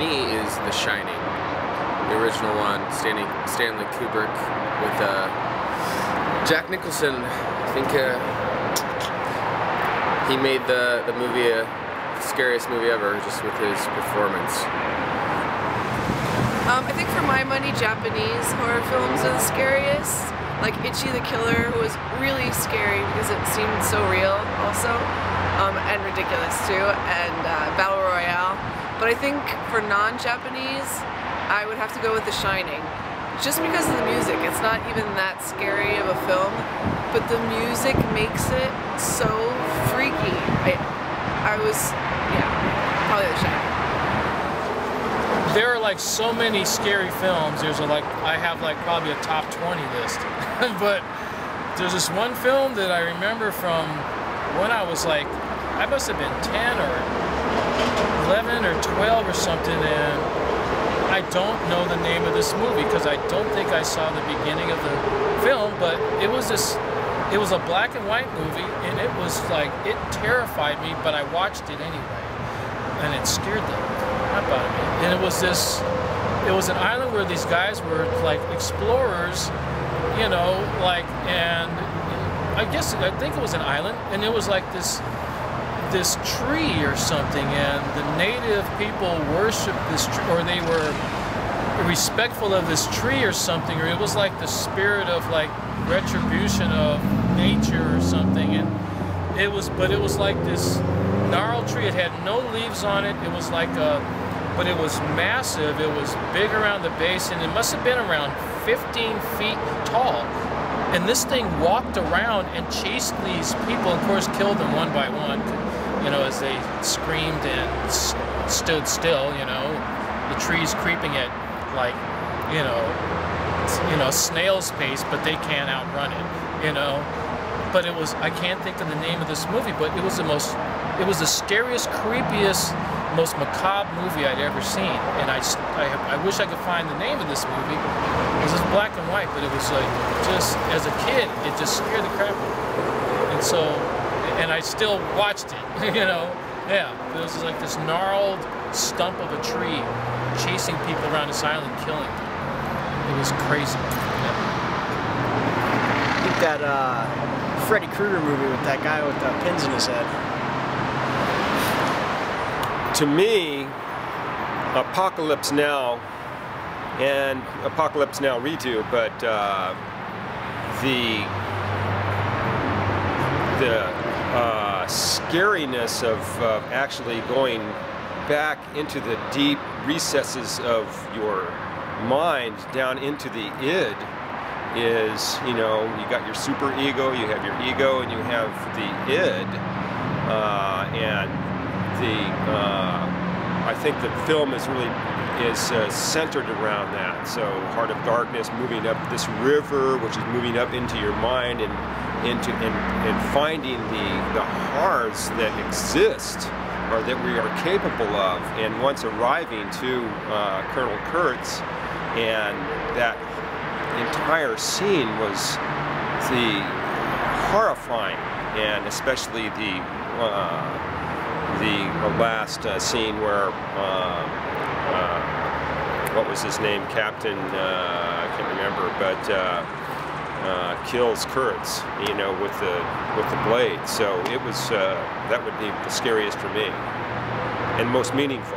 me is The Shining, the original one, Stanley Kubrick with Jack Nicholson. I think he made the movie the scariest movie ever just with his performance. I think for my money, Japanese horror films are the scariest. Like Ichi the Killer was really scary because it seemed so real also, and ridiculous too, and Battle Royale. But I think for non-Japanese, I would have to go with The Shining. Just because of the music. It's not even that scary of a film, but the music makes it so freaky. Yeah, probably The Shining. There are like so many scary films. There's I have like probably a top 20 list. But there's this one film that I remember from when I was like, I must have been 10 or 11 or 12 or something, and I don't know the name of this movie because I don't think I saw the beginning of the film, but it was a black and white movie, and it was like, it terrified me, but I watched it anyway, and it scared the crap out of me. And it was an island where these guys were like explorers, you know, like, and I think it was an island, and it was like this tree or something, and the native people worshiped this tree, or they were respectful of this tree or something, or it was like the spirit of like retribution of nature or something. And it was like this gnarled tree. It had no leaves on it. It was like but it was massive. It was big around the base, and it must have been around 15 feet tall. And this thing walked around and chased these people, of course killed them one by one, you know, as they screamed and stood still, you know, the trees creeping at like, you know, snail's pace, but they can't outrun it, you know. But it was, I can't think of the name of this movie, but it was the scariest, creepiest, most macabre movie I'd ever seen. And I wish I could find the name of this movie. It was black and white, but it was like, just as a kid, it just scared the crap out of me. And so, and I still watched it, you know. Yeah, it was like this gnarled stump of a tree chasing people around this island, killing them. It was crazy. Yeah. I think that Freddy Krueger movie with that guy with the pins in his head. To me, Apocalypse Now and Apocalypse Now redo, but the scariness of actually going back into the deep recesses of your mind, down into the id, is, you know, you got your super ego, you have your ego, and you have the id, and I think the film is really centered around that. So Heart of Darkness, moving up this river, which is moving up into your mind and finding the horrors that exist, or that we are capable of. And once arriving to Colonel Kurtz, and that entire scene was horrifying, and especially the last scene where what was his name, Captain, I can't remember, but kills Kurtz, you know, with the blade. So it was that would be the scariest for me, and most meaningful.